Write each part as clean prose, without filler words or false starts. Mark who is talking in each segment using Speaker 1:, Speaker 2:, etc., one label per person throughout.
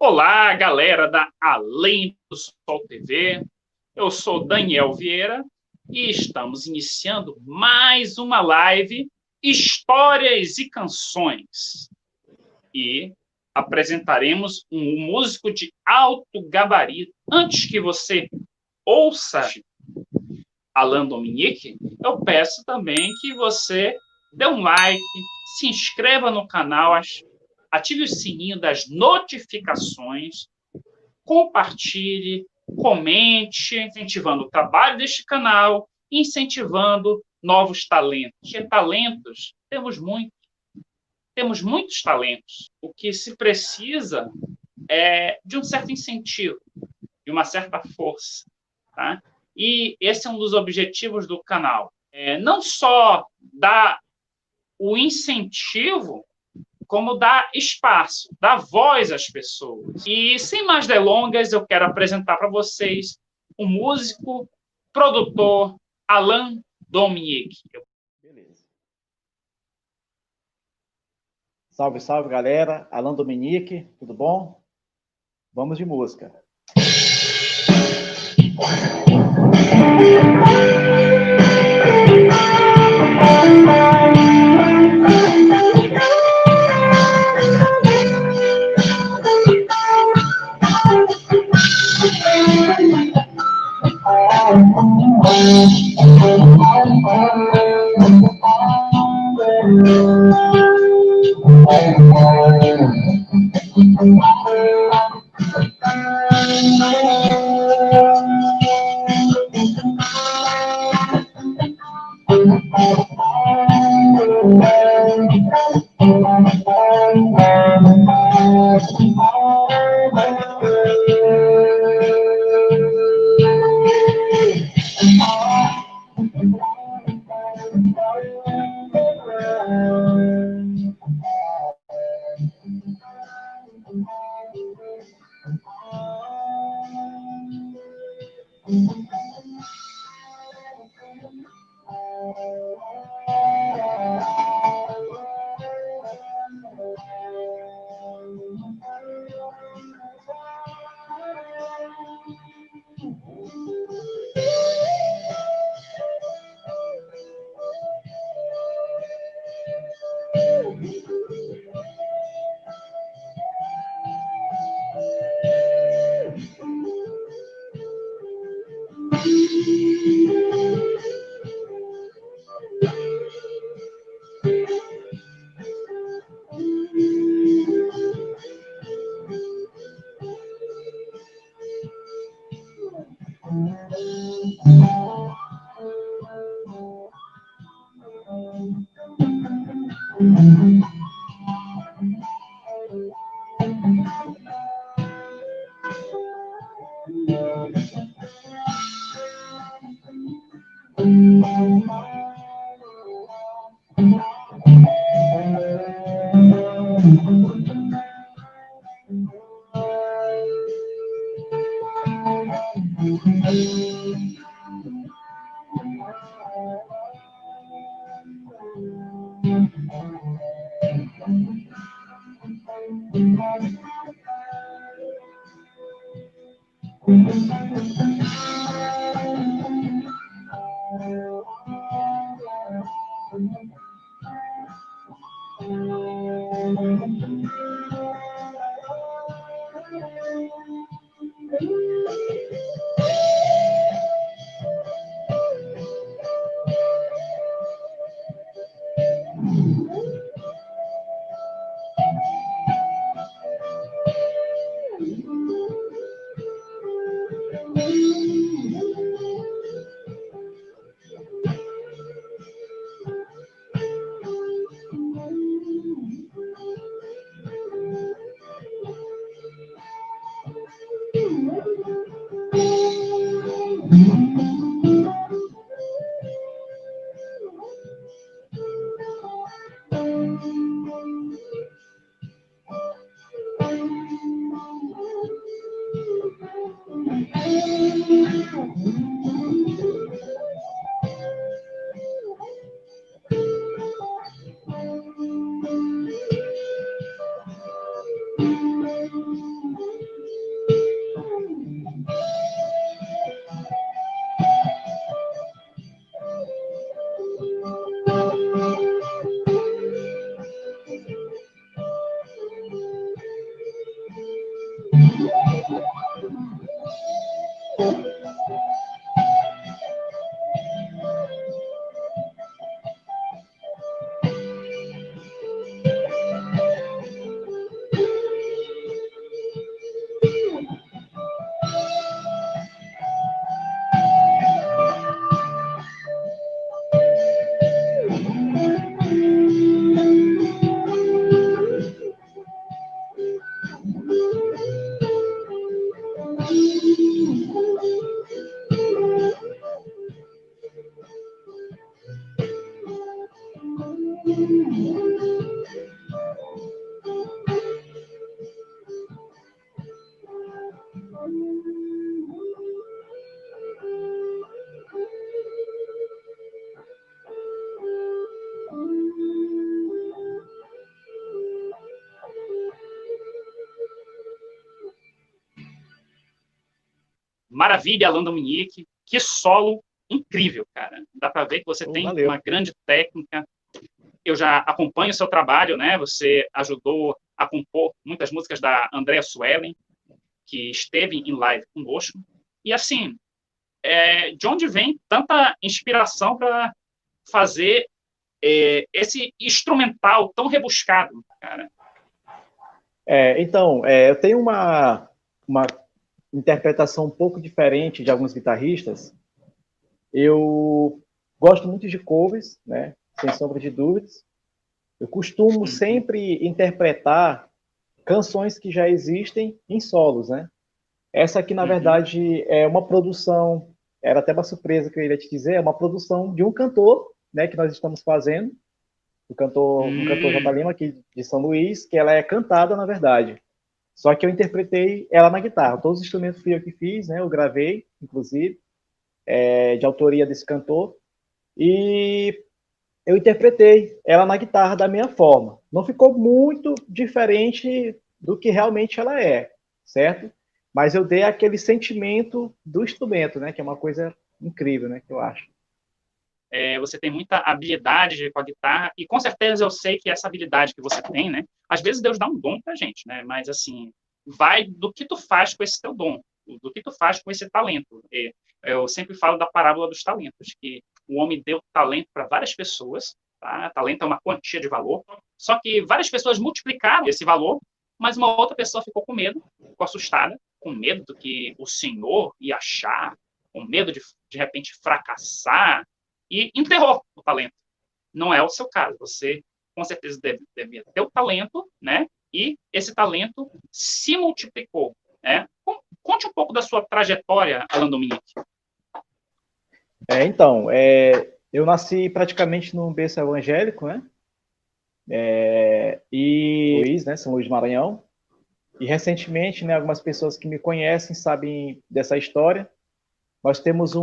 Speaker 1: Olá, galera da Além do Sol TV. Eu sou Daniel Vieira e estamos iniciando mais uma live Histórias e Canções. E apresentaremos um músico de alto gabarito. Antes que você ouça Alain Dominique, eu peço também que você dê um like, se inscreva no canal, ative o sininho das notificações, compartilhe, comente, incentivando o trabalho deste canal, incentivando novos talentos. Porque talentos, temos muitos talentos. O que se precisa é de um certo incentivo, de uma certa força. Tá? E esse é um dos objetivos do canal. Não só dar o incentivo, como dar espaço, dar voz às pessoas. E, sem mais delongas, eu quero apresentar para vocês o músico, produtor Alain Dominique.
Speaker 2: Beleza. Salve, salve, galera. Alain Dominique, tudo bom? Vamos de música.
Speaker 1: Maravilha, Alan Dominique. Que solo incrível, cara. Dá para ver que você tem uma grande técnica. Eu já acompanho o seu trabalho, né? Você ajudou a compor muitas músicas da Andrea Suelen, que esteve em live conosco. E, assim, de onde vem tanta inspiração para fazer esse instrumental tão rebuscado, cara?
Speaker 2: Então, eu tenho uma interpretação um pouco diferente de alguns guitarristas. Eu gosto muito de covers, né? Sem sombra de dúvidas. Eu costumo sempre interpretar canções que já existem em solos, né? Essa aqui, na verdade, é uma produção, era até uma surpresa que eu iria te dizer, é uma produção de um cantor, né, que nós estamos fazendo, o cantor J. Lima, aqui de São Luís, que ela é cantada, na verdade. Só que eu interpretei ela na guitarra. Todos os instrumentos fui eu que fiz, né? Eu gravei, inclusive, de autoria desse cantor. E eu interpretei ela na guitarra da minha forma. Não ficou muito diferente do que realmente ela é, certo? Mas eu dei aquele sentimento do instrumento, né? Que é uma coisa incrível, né? Que eu acho.
Speaker 1: Você tem muita habilidade com a guitarra, e com certeza eu sei que essa habilidade que você tem, né? Às vezes Deus dá um dom pra gente, né? Mas, assim, vai do que tu faz com esse teu dom, do que tu faz com esse talento. Eu sempre falo da parábola dos talentos, que o homem deu talento para várias pessoas, tá? Talento é uma quantia de valor, só que várias pessoas multiplicaram esse valor, mas uma outra pessoa ficou com medo, ficou assustada, com medo do que o Senhor ia achar, com medo de repente, fracassar, e enterrou o talento. Não é o seu caso. Você, com certeza, devia ter o talento, né? E esse talento se multiplicou, né? Conte um pouco da sua trajetória, Alan Dominique.
Speaker 2: Então, eu nasci praticamente num berço evangélico, né? E Luís, né? São Luís do Maranhão. E recentemente, né? Algumas pessoas que me conhecem sabem dessa história. Nós temos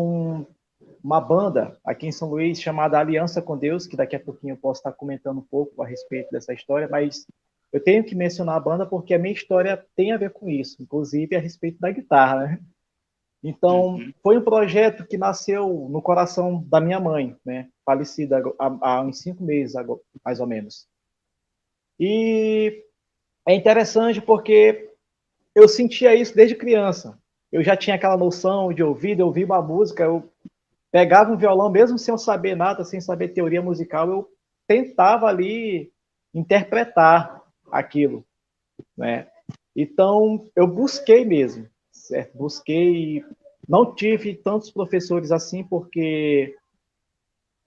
Speaker 2: uma banda aqui em São Luís chamada Aliança com Deus, que daqui a pouquinho eu posso estar comentando um pouco a respeito dessa história, mas eu tenho que mencionar a banda porque a minha história tem a ver com isso, inclusive a respeito da guitarra, né? Então, foi um projeto que nasceu no coração da minha mãe, né? Falecida há uns 5 meses, mais ou menos. E é interessante porque eu sentia isso desde criança. Eu já tinha aquela noção de ouvir uma música, eu pegava um violão, mesmo sem eu saber nada, sem saber teoria musical, eu tentava ali interpretar aquilo, né? Então, eu busquei mesmo, certo? Busquei, não tive tantos professores assim, porque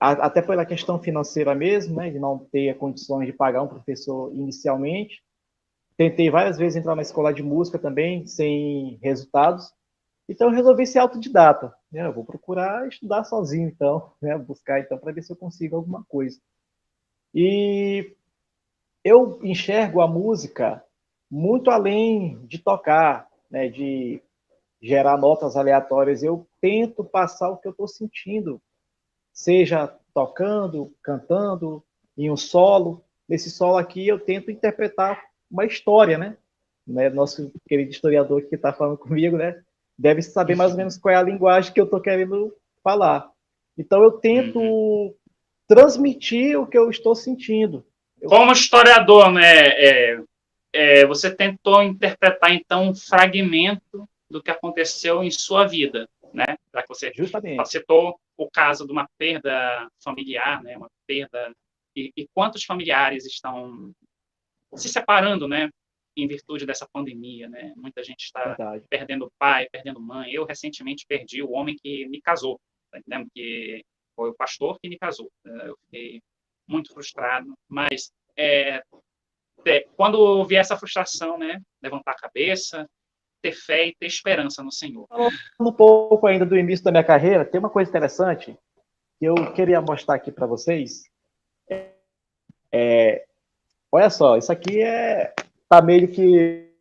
Speaker 2: até pela questão financeira mesmo, né, de não ter condições de pagar um professor inicialmente. Tentei várias vezes entrar na escola de música também, sem resultados. Então, eu resolvi ser autodidata. Né? Eu vou procurar estudar sozinho, então, né? Buscar, então, para ver se eu consigo alguma coisa. E eu enxergo a música muito além de tocar, né? De gerar notas aleatórias. Eu tento passar o que eu estou sentindo, seja tocando, cantando, em um solo. Nesse solo aqui, eu tento interpretar uma história, né? Nosso querido historiador que está falando comigo, né? Deve saber mais ou menos qual é a linguagem que eu estou querendo falar. Então, eu tento transmitir o que eu estou sentindo.
Speaker 1: Como historiador, né, você tentou interpretar, então, um fragmento do que aconteceu em sua vida, né? Já que você
Speaker 2: Justamente.
Speaker 1: citou o caso de uma perda familiar, né? Uma perda... E quantos familiares estão se separando, né? Em virtude dessa pandemia, né? Muita gente está
Speaker 2: Verdade.
Speaker 1: perdendo pai, perdendo mãe. Eu, recentemente, perdi o homem que me casou, tá entendendo? Que foi o pastor que me casou. Eu fiquei muito frustrado, mas quando vier essa frustração, né? Levantar a cabeça, ter fé e ter esperança no Senhor.
Speaker 2: Falando um pouco ainda do início da minha carreira, tem uma coisa interessante que eu queria mostrar aqui para vocês. Olha só, isso aqui tá meio que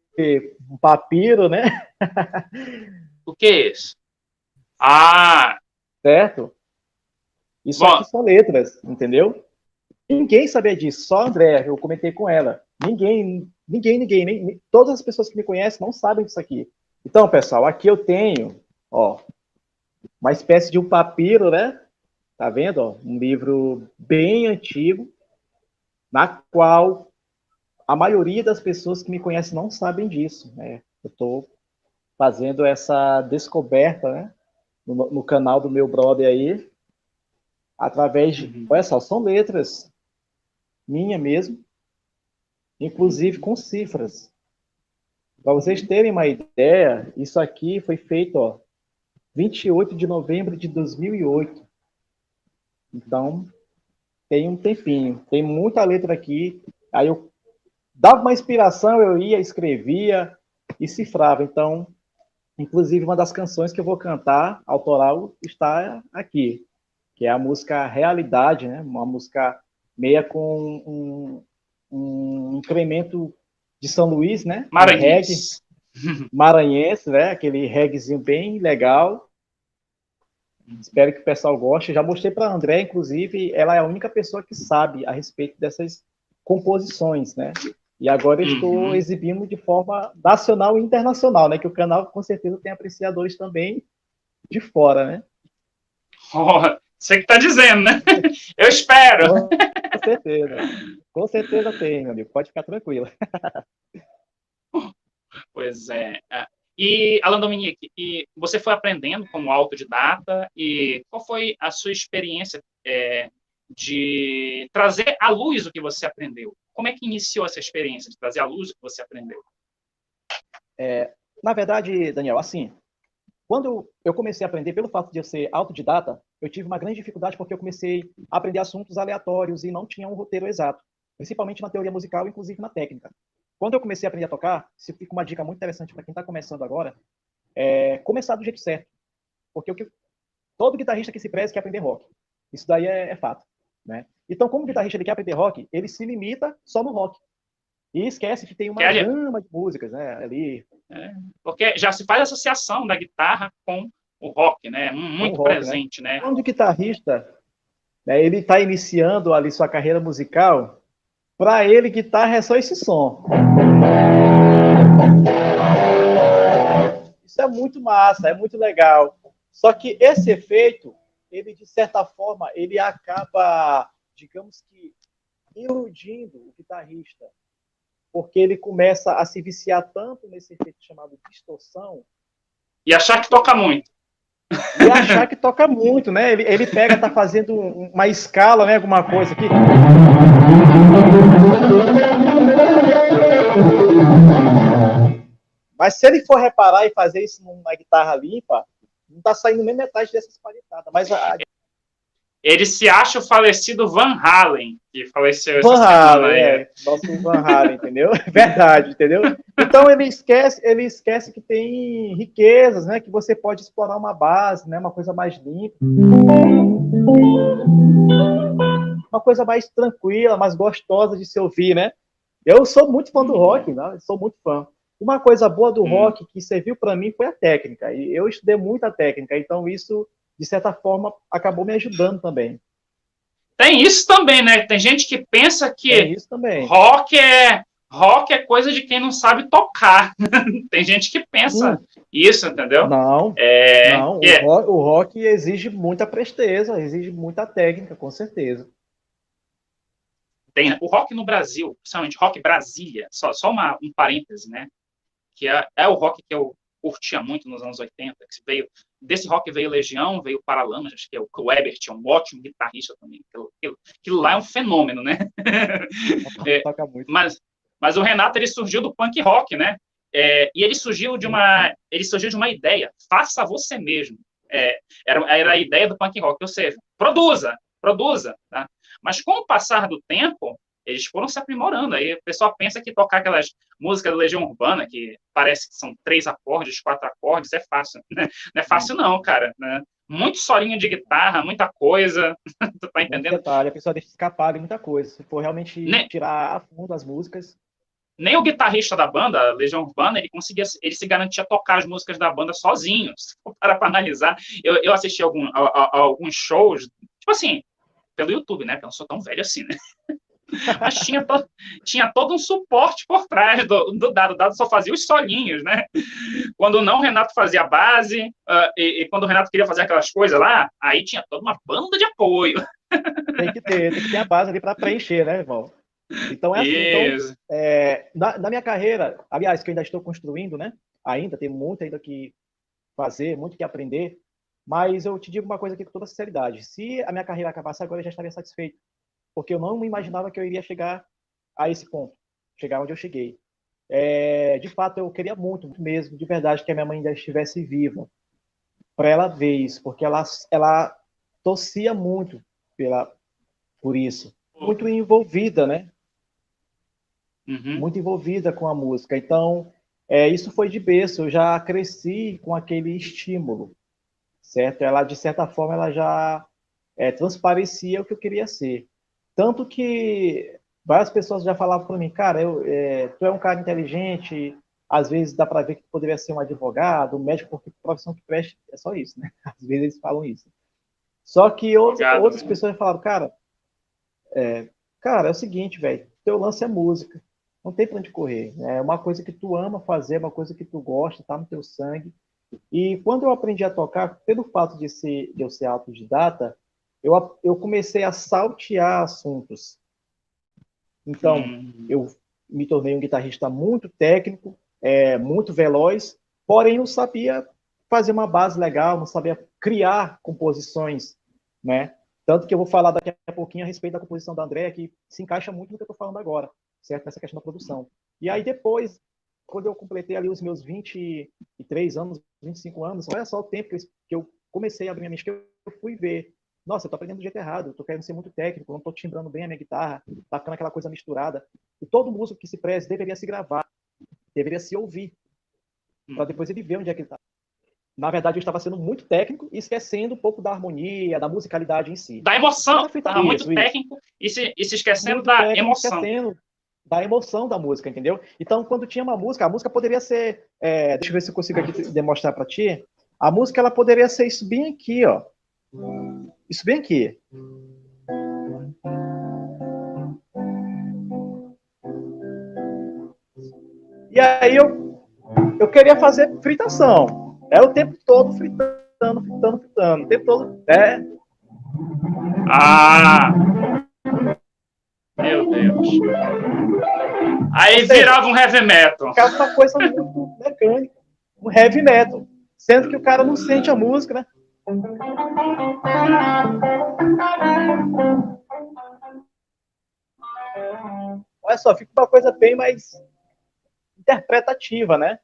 Speaker 2: um papiro, né?
Speaker 1: O que é isso? Ah!
Speaker 2: Certo? Isso
Speaker 1: Bom,
Speaker 2: aqui são letras, entendeu? Ninguém sabia disso, só a André, eu comentei com ela. Ninguém, todas as pessoas que me conhecem não sabem disso aqui. Então, pessoal, aqui eu tenho, ó, uma espécie de um papiro, né? Tá vendo? Ó, um livro bem antigo, na qual a maioria das pessoas que me conhecem não sabem disso, né? Eu estou fazendo essa descoberta, né? No canal do meu brother aí, através de, olha só, são letras minha mesmo, inclusive com cifras. Para vocês terem uma ideia, isso aqui foi feito, ó, 28 de novembro de 2008. Então, tem um tempinho. Tem muita letra aqui. Aí eu dava uma inspiração, eu ia, escrevia e cifrava. Então, inclusive, uma das canções que eu vou cantar, autoral, está aqui, que é a música Realidade, né? Uma música meia com um incremento de São Luís, né?
Speaker 1: Maranhense.
Speaker 2: Maranhense, né? Aquele reggaezinho bem legal. Espero que o pessoal goste. Já mostrei para a André, inclusive, ela é a única pessoa que sabe a respeito dessas composições, né? E agora estou exibindo de forma nacional e internacional, né? Que o canal com certeza tem apreciadores também de fora, né?
Speaker 1: Oh, você que está dizendo, né? Eu espero.
Speaker 2: Com certeza. Com certeza tem, meu amigo. Pode ficar tranquilo.
Speaker 1: Pois é. E, Alan Dominique, e você foi aprendendo como autodidata, e qual foi a sua experiência de trazer à luz o que você aprendeu? Como é que iniciou essa experiência de trazer à luz o que você aprendeu?
Speaker 2: Na verdade, Daniel, assim, quando eu comecei a aprender, pelo fato de eu ser autodidata, eu tive uma grande dificuldade porque eu comecei a aprender assuntos aleatórios e não tinha um roteiro exato, principalmente na teoria musical, inclusive na técnica. Quando eu comecei a aprender a tocar, se fica uma dica muito interessante para quem está começando agora, é começar do jeito certo. Porque todo guitarrista que se preze quer aprender rock. Isso daí é fato. Né? Então, como o guitarrista ele quer aprender rock, ele se limita só no rock. E esquece que tem uma gama de músicas, né, ali.
Speaker 1: Porque já se faz associação da guitarra com o rock, né? Muito rock, presente, né?
Speaker 2: Quando o guitarrista, né, ele está iniciando ali sua carreira musical, para ele, guitarra é só esse som. Isso é muito massa, é muito legal. Só que esse efeito, ele, de certa forma, ele acaba, digamos que, iludindo o guitarrista, porque ele começa a se viciar tanto nesse efeito chamado distorção.
Speaker 1: E achar que toca muito.
Speaker 2: E achar que toca muito, né? Ele pega, tá fazendo uma escala, né? Alguma coisa aqui. Mas se ele for reparar e fazer isso numa guitarra limpa, não tá saindo nem metade dessas palhetadas. Mas
Speaker 1: ele se acha o falecido Van Halen, que faleceu
Speaker 2: Van Halen, nosso Van Halen, entendeu? Verdade, entendeu? Então ele esquece que tem riquezas, né? Que você pode explorar uma base, né? Uma coisa mais limpa, uma coisa mais tranquila, mais gostosa de se ouvir, né? Eu sou muito fã do rock, né? Sou muito fã. Uma coisa boa do rock que serviu para mim foi a técnica. E eu estudei muita técnica, então isso, de certa forma, acabou me ajudando também.
Speaker 1: Tem isso também, né? Tem gente que pensa que rock é coisa de quem não sabe tocar. Tem gente que pensa isso, entendeu?
Speaker 2: Não, o rock exige muita presteza, exige muita técnica, com certeza.
Speaker 1: tem o rock no Brasil, principalmente rock Brasília, só um parêntese, né? Que é o rock que eu curtia muito nos anos 80, que veio, desse rock veio Legião, veio Paralamas, acho que é o Ebert, é um ótimo guitarrista também, aquilo lá é um fenômeno, né?
Speaker 2: Toca muito.
Speaker 1: Mas o Renato, ele surgiu do punk rock, né? E ele surgiu de uma ideia, faça você mesmo. Era a ideia do punk rock, ou seja, produza, tá? Mas com o passar do tempo, eles foram se aprimorando. Aí o pessoal pensa que tocar aquelas músicas da Legião Urbana, que parece que são 3 acordes, 4 acordes, é fácil. Né? Não é fácil não, cara. Né? Muito solinho de guitarra, muita coisa. Tu tá entendendo?
Speaker 2: Detalhe, a pessoa deixa escapar de muita coisa. Se for realmente tirar a fundo as músicas...
Speaker 1: Nem o guitarrista da banda, Legião Urbana, ele se garantia tocar as músicas da banda sozinho. Se for para analisar, eu assisti alguns shows, tipo assim, pelo YouTube, né? Porque eu não sou tão velho assim, né? Mas tinha todo um suporte por trás do Dado. O Dado só fazia os solinhos, né? Quando não, o Renato fazia a base, e quando o Renato queria fazer aquelas coisas lá, aí tinha toda uma banda de apoio.
Speaker 2: Tem que ter a base ali para preencher, né, irmão? Então, assim. Então, na minha carreira, aliás, que eu ainda estou construindo, né? Ainda tem muito ainda que fazer, muito que aprender, mas eu te digo uma coisa aqui com toda sinceridade. Se a minha carreira acabasse agora, eu já estaria satisfeito, porque eu não me imaginava que eu iria chegar a esse ponto, chegar onde eu cheguei. De fato, eu queria muito, muito mesmo, de verdade, que a minha mãe ainda estivesse viva, para ela ver isso, porque ela torcia muito por isso. Muito envolvida, né?
Speaker 1: Uhum.
Speaker 2: Muito envolvida com a música. Então, isso foi de berço. Eu já cresci com aquele estímulo, certo? Ela, de certa forma, ela já transparecia o que eu queria ser. Tanto que várias pessoas já falavam para mim, cara, tu é um cara inteligente, às vezes dá para ver que tu poderia ser um advogado, um médico, porque profissão que preste é só isso, né? Às vezes eles falam isso. Só que outras pessoas falavam, cara, é o seguinte, velho, teu lance é música, não tem pra onde correr, é uma coisa que tu ama fazer, uma coisa que tu gosta, tá no teu sangue. E quando eu aprendi a tocar, pelo fato de eu ser autodidata, eu comecei a saltear assuntos. Então, eu me tornei um guitarrista muito técnico, muito veloz, porém não sabia fazer uma base legal, não sabia criar composições, né? Tanto que eu vou falar daqui a pouquinho a respeito da composição da Andrea, que se encaixa muito no que eu estou falando agora, certo? Nessa questão da produção. E aí depois, quando eu completei ali os meus 23 anos, 25 anos, olha só o tempo que eu comecei a abrir minha mente, que eu fui ver. Nossa, eu estou aprendendo do jeito errado, eu estou querendo ser muito técnico, não estou timbrando bem a minha guitarra, está ficando aquela coisa misturada. E todo músico que se preze deveria se gravar, deveria se ouvir, para depois ele ver onde é que ele está. Na verdade, eu estava sendo muito técnico e esquecendo um pouco da harmonia, da musicalidade em si.
Speaker 1: Da emoção. Estava muito técnico e se esquecendo muito da emoção.
Speaker 2: Esquecendo da emoção da música, entendeu? Então, quando tinha uma música, a música poderia ser... deixa eu ver se eu consigo aqui demonstrar para ti. A música, ela poderia ser isso bem aqui, ó. Isso bem aqui. E aí eu queria fazer fritação. Era o tempo todo fritando. O tempo todo.
Speaker 1: Meu Deus. Aí virava um heavy metal.
Speaker 2: Ficava uma coisa muito mecânica. Um heavy metal. Sendo que o cara não sente a música, né? Olha só, fica uma coisa bem mais interpretativa, né?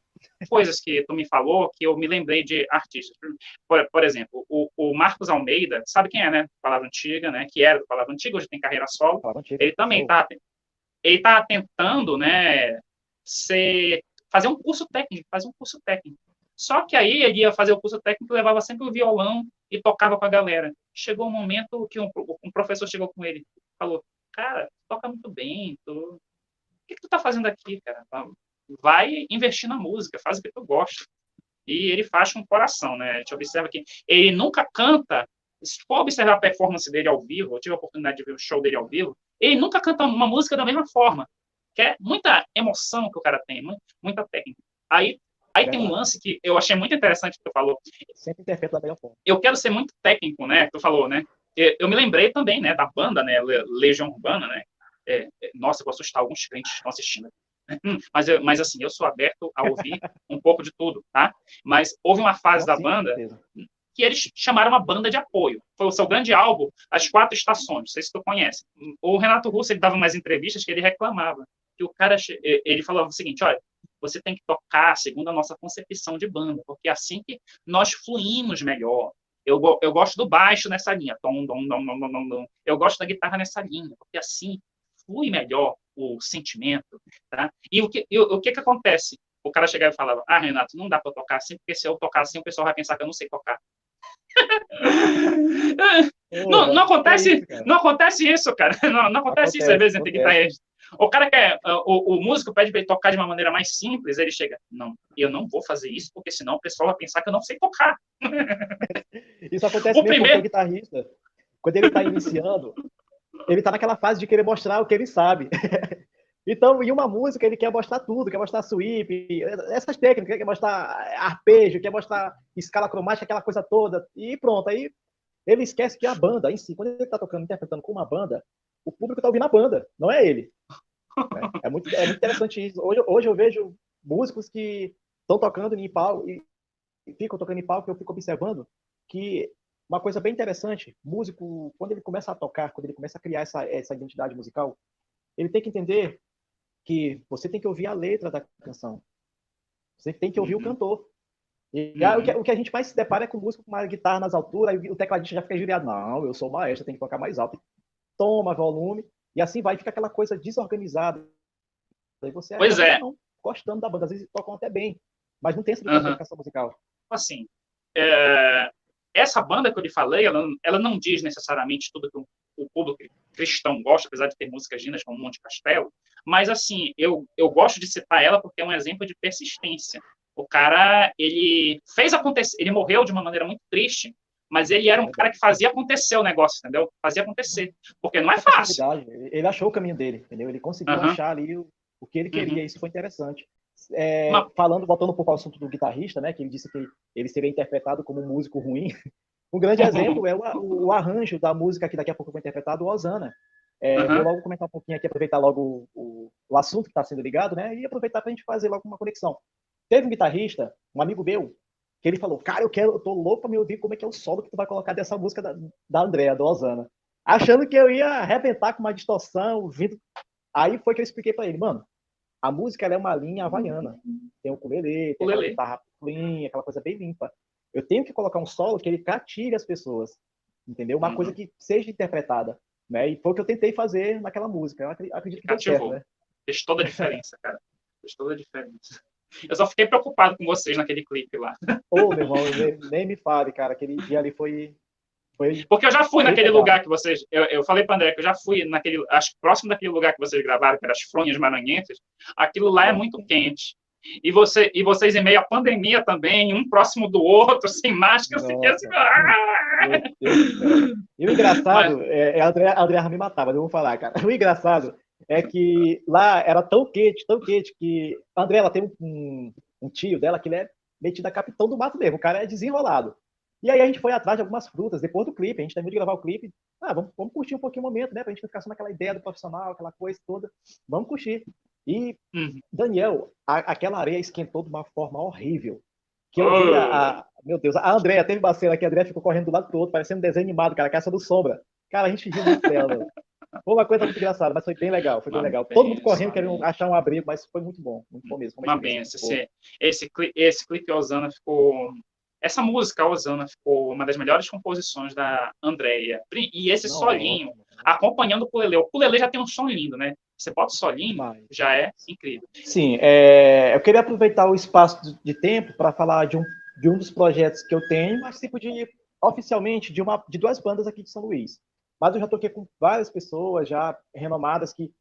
Speaker 1: Coisas que tu me falou que eu me lembrei de artistas. Por exemplo, o Marcos Almeida, sabe quem é, né? Palavra Antiga, né? Que era do Palavra Antiga, hoje tem carreira solo. Ele também está tentando, né? Fazer um curso técnico. Só que aí ele ia fazer o curso técnico, levava sempre o violão e tocava com a galera. Chegou um momento que um professor chegou com ele e falou, cara, toca muito bem, o que tu tá fazendo aqui, cara? Vai investir na música, faz o que tu gosta. E ele faz com o coração, né? A gente observa que ele nunca canta, se for observar a performance dele ao vivo, eu tive a oportunidade de ver o show dele ao vivo, ele nunca canta uma música da mesma forma, que é muita emoção que o cara tem, muita técnica. Aí tem um lance que eu achei muito interessante que tu falou.
Speaker 2: Sempre interpreta da melhor forma.
Speaker 1: Eu quero ser muito técnico, né? Que tu falou, né? Eu me lembrei também, né? Da banda, né? Legião Urbana, né? Nossa, eu vou assustar alguns crentes que estão assistindo. Mas assim, eu sou aberto a ouvir um pouco de tudo, tá? Mas houve uma fase
Speaker 2: Não,
Speaker 1: da
Speaker 2: sim, com
Speaker 1: banda
Speaker 2: certeza.
Speaker 1: que eles chamaram uma banda de apoio. Foi o seu grande álbum, As Quatro Estações, não sei se tu conhece. O Renato Russo, ele dava umas entrevistas que ele reclamava, que o cara, ele falava o seguinte, olha, você tem que tocar segundo a nossa concepção de banda, porque é assim que nós fluímos melhor. Eu gosto do baixo nessa linha, tom, dom, dom, dom, dom, dom. Eu gosto da guitarra nessa linha, porque assim flui melhor o sentimento, tá? E o que acontece? O cara chegava e falava, Renato, não dá para tocar assim, porque se eu tocar assim, o pessoal vai pensar que eu não sei tocar. Não,
Speaker 2: Porra, que é isso, cara?
Speaker 1: não acontece isso, cara. Não acontece isso às
Speaker 2: Acontece,
Speaker 1: vezes entre
Speaker 2: acontece.
Speaker 1: guitarristas. O cara quer, o músico pede para ele tocar de uma maneira mais simples, ele chega, não, eu não vou fazer isso, porque senão o pessoal vai pensar que eu não sei tocar.
Speaker 2: Isso acontece
Speaker 1: O
Speaker 2: mesmo porque o
Speaker 1: primeiro,
Speaker 2: guitarrista, quando ele está iniciando, ele está naquela fase de querer mostrar o que ele sabe. Então, em uma música, ele quer mostrar tudo, quer mostrar sweep, essas técnicas, quer mostrar arpejo, quer mostrar escala cromática, aquela coisa toda, e pronto. Aí ele esquece que a banda em si, quando ele está tocando, interpretando com uma banda, o público está ouvindo a banda, não é ele. Né? É muito interessante isso. Hoje eu vejo músicos que estão tocando em palco, e ficam tocando em palco, e eu fico observando que uma coisa bem interessante, músico, quando ele começa a tocar, quando ele começa a criar essa identidade musical, ele tem que entender que você tem que ouvir a letra da canção. Você tem que ouvir o cantor. E o que a gente mais se depara é com músico com uma guitarra nas alturas, e o tecladista já fica injuriado. Não, eu sou maestro, tem que tocar mais alto. Toma volume, e assim vai, fica aquela coisa desorganizada. Aí você
Speaker 1: pois
Speaker 2: acaba
Speaker 1: é,
Speaker 2: não gostando da banda, às vezes tocam até bem, mas não tem essa identificação musical.
Speaker 1: assim, essa banda que eu lhe falei, ela não diz necessariamente tudo que o público cristão gosta, apesar de ter músicas lindas como Monte Castelo, mas assim, eu gosto de citar ela porque é um exemplo de persistência. O cara, ele fez acontecer, ele morreu de uma maneira muito triste, mas ele era um cara que fazia acontecer o negócio, entendeu? Fazia acontecer, porque não é
Speaker 2: Muita
Speaker 1: fácil.
Speaker 2: facilidade. Ele achou o caminho dele, entendeu? Ele conseguiu
Speaker 1: Uhum,
Speaker 2: achar ali o que ele queria.
Speaker 1: uhum.
Speaker 2: Isso foi interessante.
Speaker 1: Uma,
Speaker 2: Voltando um pouco ao assunto do guitarrista, né? Que ele disse que ele seria interpretado como um músico ruim. Um grande exemplo é o arranjo da música que daqui a pouco eu vou interpretar, do Osana. Vou
Speaker 1: uhum,
Speaker 2: logo comentar um pouquinho aqui, aproveitar logo o assunto que está sendo ligado, né? E aproveitar para a gente fazer logo uma conexão. Teve um guitarrista, um amigo meu, que ele falou: cara, eu tô louco para me ouvir como é que é o solo que tu vai colocar dessa música da Andrea, do Osana. Achando que eu ia arrebentar com uma distorção, vindo. Aí foi que eu expliquei para ele, mano, a música ela é uma linha havaiana. Tem o ukulele, tem aquela
Speaker 1: ukulele.
Speaker 2: guitarra clean, aquela coisa bem limpa. Eu tenho que colocar um solo que ele cative as pessoas, entendeu? Uma coisa
Speaker 1: Uhum.
Speaker 2: que seja interpretada, né? E foi o que eu tentei fazer naquela música. Eu acredito que deu certo,
Speaker 1: Cativou.
Speaker 2: né?
Speaker 1: Fez toda a diferença, cara. Fez toda a diferença. Eu só fiquei preocupado com vocês naquele clipe lá.
Speaker 2: Ô, meu irmão, nem me fale, cara. Aquele dia ali foi
Speaker 1: Porque eu já fui
Speaker 2: bem
Speaker 1: naquele
Speaker 2: pegado.
Speaker 1: lugar que vocês. Eu falei para André que eu já fui naquele. Acho que próximo daquele lugar que vocês gravaram, que era as Fronhas Maranhenses. Aquilo lá é muito quente. E vocês, em meio à pandemia também, um próximo do outro, sem máscara, eu fiquei assim.
Speaker 2: Nossa, meu Deus do céu. E o
Speaker 1: Mas.
Speaker 2: engraçado, a Andrea me matava, eu vou falar, cara. O engraçado é que lá era tão quente, que a Andrea, ela tem um tio dela que ele é metido a capitão do mato mesmo, o cara é desenrolado. E aí a gente foi atrás de algumas frutas, depois do clipe, a gente terminou de gravar o clipe, vamos curtir um pouquinho o momento, né, pra gente não ficar só naquela ideia do profissional, aquela coisa toda, vamos curtir. E,
Speaker 1: Uhum.
Speaker 2: Daniel, aquela areia esquentou de uma forma horrível, que eu vi
Speaker 1: Oh,
Speaker 2: meu Deus, a Andrea teve uma cena que a Andrea ficou correndo do lado do outro, parecendo um desenho animado, cara, caça do Sombra. Cara, a gente riu muito dela, meu. Foi uma coisa muito engraçada, mas foi bem legal, foi bem
Speaker 1: uma
Speaker 2: legal. Todo mundo correndo,
Speaker 1: benção.
Speaker 2: querendo achar um abrigo, mas foi muito bom mesmo, como a
Speaker 1: Uma
Speaker 2: experiência
Speaker 1: benção.
Speaker 2: que ficou.
Speaker 1: Esse clipe Osana ficou. Essa música, Osana, ficou uma das melhores composições da Andrea. E esse solinho,
Speaker 2: Nossa,
Speaker 1: acompanhando o ukulele. O ukulele já tem um som lindo, né? Você bota o solinho,
Speaker 2: demais.
Speaker 1: já é incrível.
Speaker 2: Sim, eu queria aproveitar o espaço de tempo para falar de um dos projetos que eu tenho, mas tipo oficialmente de duas bandas aqui de São Luís. Mas eu já toquei com várias pessoas já renomadas que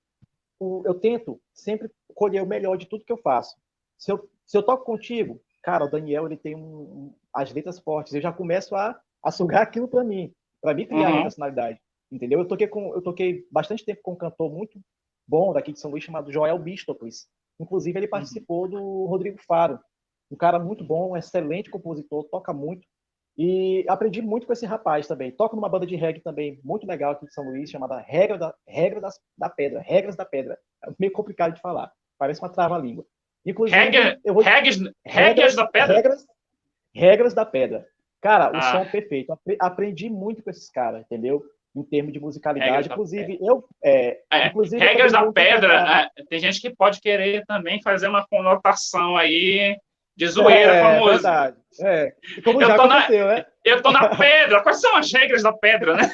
Speaker 2: eu tento sempre colher o melhor de tudo que eu faço. Se eu toco contigo, cara, o Daniel ele tem as letras fortes. Eu já começo a sugar aquilo para mim criar a minha
Speaker 1: Uhum,
Speaker 2: personalidade, entendeu? Eu toquei bastante tempo com um cantor muito bom daqui de São Luís chamado Joel Bistocles. Inclusive ele
Speaker 1: uhum.
Speaker 2: participou do Rodrigo Faro, um cara muito bom, um excelente compositor, toca muito. E aprendi muito com esse rapaz também. Toco numa banda de reggae também, muito legal aqui de São Luís, chamada da Pedra. Regras da Pedra. É meio complicado de falar. Parece uma trava-língua. Inclusive, eu vou...
Speaker 1: Regras da Pedra?
Speaker 2: Regras da Pedra. Cara, o
Speaker 1: Ah,
Speaker 2: som perfeito. Aprendi muito com esses caras, entendeu? Em termos de musicalidade.
Speaker 1: Regras da
Speaker 2: Inclusive,
Speaker 1: Pedra.
Speaker 2: eu
Speaker 1: Regras
Speaker 2: também
Speaker 1: da
Speaker 2: vou interpretar.
Speaker 1: Pedra, tem gente que pode querer também fazer uma conotação aí de zoeira com a música.
Speaker 2: Verdade. Como
Speaker 1: Eu
Speaker 2: já
Speaker 1: tô na,
Speaker 2: aconteceu, né?
Speaker 1: eu tô na pedra. Quais são as regras da pedra, né?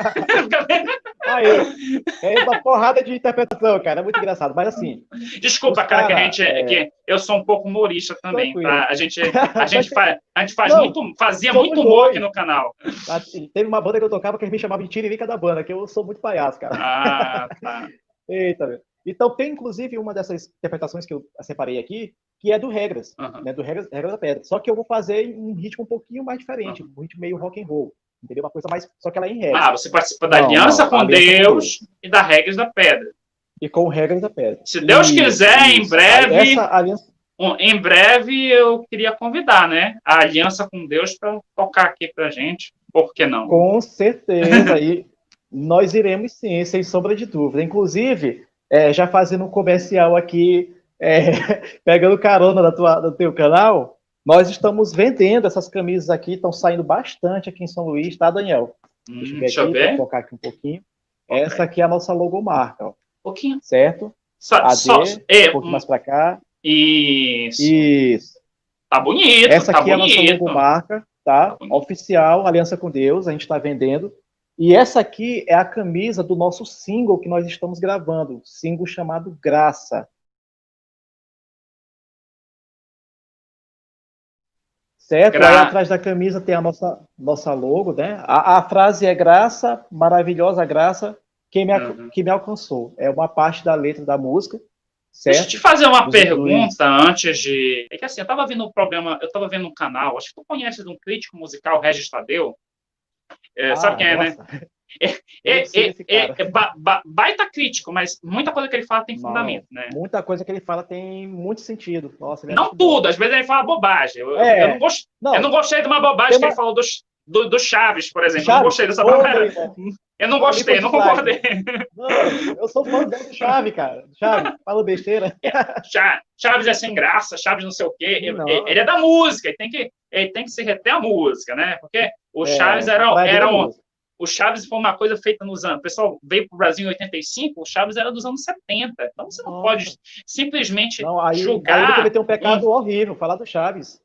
Speaker 2: Aí, é uma porrada de interpretação, cara. É muito engraçado. Mas assim, os
Speaker 1: Desculpa, cara,
Speaker 2: caras.
Speaker 1: que eu sou um pouco humorista também,
Speaker 2: Tranquilo.
Speaker 1: tá? A gente
Speaker 2: Não,
Speaker 1: fazia
Speaker 2: somos
Speaker 1: muito humor aqui
Speaker 2: dois.
Speaker 1: no canal.
Speaker 2: Teve uma banda que eu tocava que eles me chamavam de Tiririca da banda, que eu sou muito palhaço, cara.
Speaker 1: Ah, tá.
Speaker 2: Eita, meu. Então, tem inclusive uma dessas interpretações que eu separei aqui, que é do Regras,
Speaker 1: Uhum,
Speaker 2: né? Do Regras da Pedra. Só que eu vou fazer em um ritmo um pouquinho mais diferente,
Speaker 1: uhum.
Speaker 2: um ritmo meio rock and roll. Entendeu? Uma coisa mais. Só que ela é em Regras.
Speaker 1: Você participa da
Speaker 2: Não.
Speaker 1: Aliança com
Speaker 2: Aliança com Deus.
Speaker 1: Deus e da Regras da Pedra.
Speaker 2: E com Regras da Pedra.
Speaker 1: Se Deus quiser,
Speaker 2: Isso. Aí, essa aliança.
Speaker 1: em breve eu queria convidar, né, a Aliança com Deus para tocar aqui pra gente. Por que não?
Speaker 2: Com certeza. E nós iremos sim, sem sombra de dúvida. Inclusive, já fazendo um comercial aqui, pegando carona do teu canal, nós estamos vendendo essas camisas aqui, estão saindo bastante aqui em São Luís, tá, Daniel?
Speaker 1: Deixa eu ver.
Speaker 2: Vou focar aqui um pouquinho.
Speaker 1: Okay.
Speaker 2: Essa aqui é a nossa logomarca, ó.
Speaker 1: Um pouquinho.
Speaker 2: Certo? Um pouquinho mais para cá.
Speaker 1: Isso. Tá bonito.
Speaker 2: Essa aqui
Speaker 1: é
Speaker 2: a nossa logomarca, tá? Oficial, Aliança com Deus, a gente está vendendo. E essa aqui é a camisa do nosso single que nós estamos gravando, single chamado Graça. Certo? Aí atrás da camisa tem a nossa logo, né? A frase é graça, maravilhosa graça, que me alcançou. É uma parte da letra da música. Certo?
Speaker 1: Deixa eu te fazer uma pergunta antes de... É que assim, eu estava vendo um canal, acho que tu conheces um crítico musical, Regis Tadeu. Sabe quem é,
Speaker 2: nossa.
Speaker 1: né? Baita crítico, mas muita coisa que ele fala tem fundamento, né?
Speaker 2: Muita coisa que ele fala tem muito sentido. Nossa,
Speaker 1: não tudo, às vezes ele fala bobagem. Eu não gostei de uma bobagem que ele falou do Chaves, por exemplo. Eu não gostei dessa bobagem. Eu não gostei, não concordei.
Speaker 2: Não, eu sou fã do Chaves, cara. Chaves, fala besteira.
Speaker 1: Chaves é sem graça, Chaves não sei o quê. Ele é da música, ele tem que se reter a música, né? Porque o Chaves o Chaves foi uma coisa feita nos anos... O pessoal veio para o Brasil em 85, o Chaves era dos anos 70. Então você não pode simplesmente julgar...
Speaker 2: Aí ele cometeu um pecado horrível, falar do Chaves.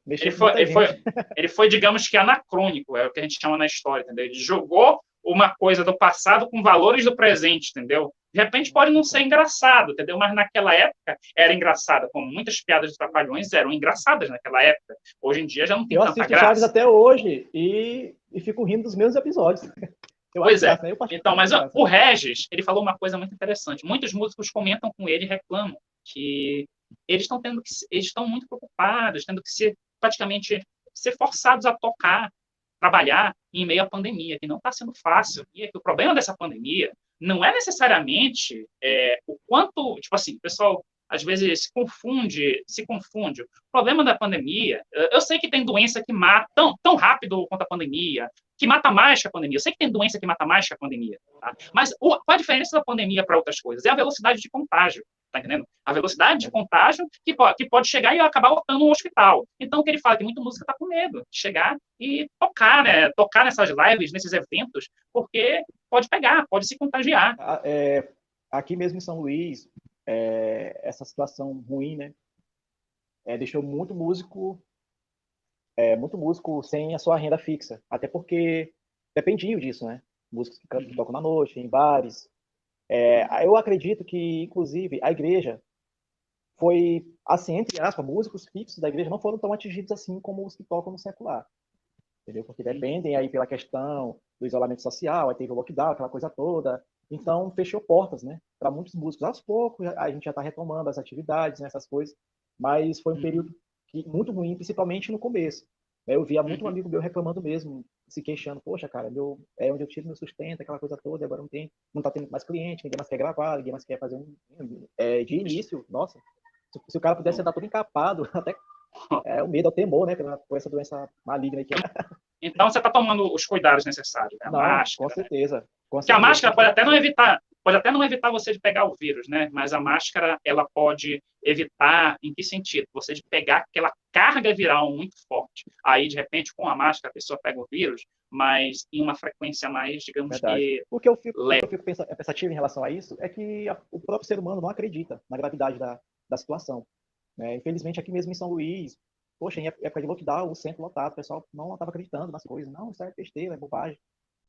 Speaker 1: Ele foi, digamos que, anacrônico, é o que a gente chama na história, entendeu? Ele jogou uma coisa do passado com valores do presente, entendeu? De repente pode não ser engraçado, entendeu? Mas naquela época era engraçado, como muitas piadas de Trapalhões eram engraçadas naquela época. Hoje em dia já não tem tanta graça. Eu assisto
Speaker 2: Chaves até hoje e fico rindo dos meus episódios.
Speaker 1: Pois é. Então, mas o Regis, ele falou uma coisa muito interessante. Muitos músicos comentam com ele e reclamam que eles estão muito preocupados, tendo que praticamente ser forçados a tocar, trabalhar em meio à pandemia, que não está sendo fácil. E é que o problema dessa pandemia não é necessariamente o quanto, tipo assim, o pessoal às vezes se confunde. O problema da pandemia, eu sei que tem doença que mata tão rápido quanto a pandemia, que mata mais que a pandemia. Eu sei que tem doença que mata mais que a pandemia, tá? Mas qual a diferença da pandemia para outras coisas? É a velocidade de contágio, tá entendendo? A velocidade de contágio que pode chegar e acabar lotando um hospital. Então, o que ele fala é que muita música está com medo de chegar e tocar, né? Tocar nessas lives, nesses eventos, porque pode pegar, pode se contagiar.
Speaker 2: Aqui mesmo em São Luís, essa situação ruim, né? Deixou muito músico sem a sua renda fixa, até porque dependiam disso, né? Músicos que tocam na noite, em bares. Eu acredito que, inclusive, a igreja foi, assim, entre aspas, músicos fixos da igreja não foram tão atingidos assim como os que tocam no secular, entendeu? Porque dependem aí pela questão do isolamento social, aí teve o lockdown, aquela coisa toda. Então, fechou portas, né? Para muitos músicos. Aos poucos, a gente já está retomando as atividades, né, essas coisas, mas foi um período muito ruim, principalmente no começo. Eu via muito um amigo meu reclamando mesmo, se queixando, poxa, cara, é onde eu tiro meu sustento, aquela coisa toda, e agora não tá tendo mais cliente, ninguém mais quer gravar, ninguém mais quer fazer de início, nossa, se o cara pudesse andar todo encapado, até o medo, o temor, né, por essa doença maligna aqui.
Speaker 1: Então, você está tomando os cuidados necessários, né? A
Speaker 2: Não, com
Speaker 1: máscara, né?
Speaker 2: certeza. Com
Speaker 1: Que a
Speaker 2: certeza.
Speaker 1: máscara pode até não evitar você de pegar o vírus, né? Mas a máscara, ela pode evitar, em que sentido? Você de pegar aquela carga viral muito forte. Aí, de repente, com a máscara, a pessoa pega o vírus, mas em uma frequência mais, digamos
Speaker 2: Verdade.
Speaker 1: que,
Speaker 2: O que eu fico pensativo em relação a isso é que o próprio ser humano não acredita na gravidade da situação. Né? Infelizmente, aqui mesmo em São Luís, poxa, em época de lockdown, o centro lotado, o pessoal não estava acreditando nas coisas. Não, isso é besteira, é bobagem.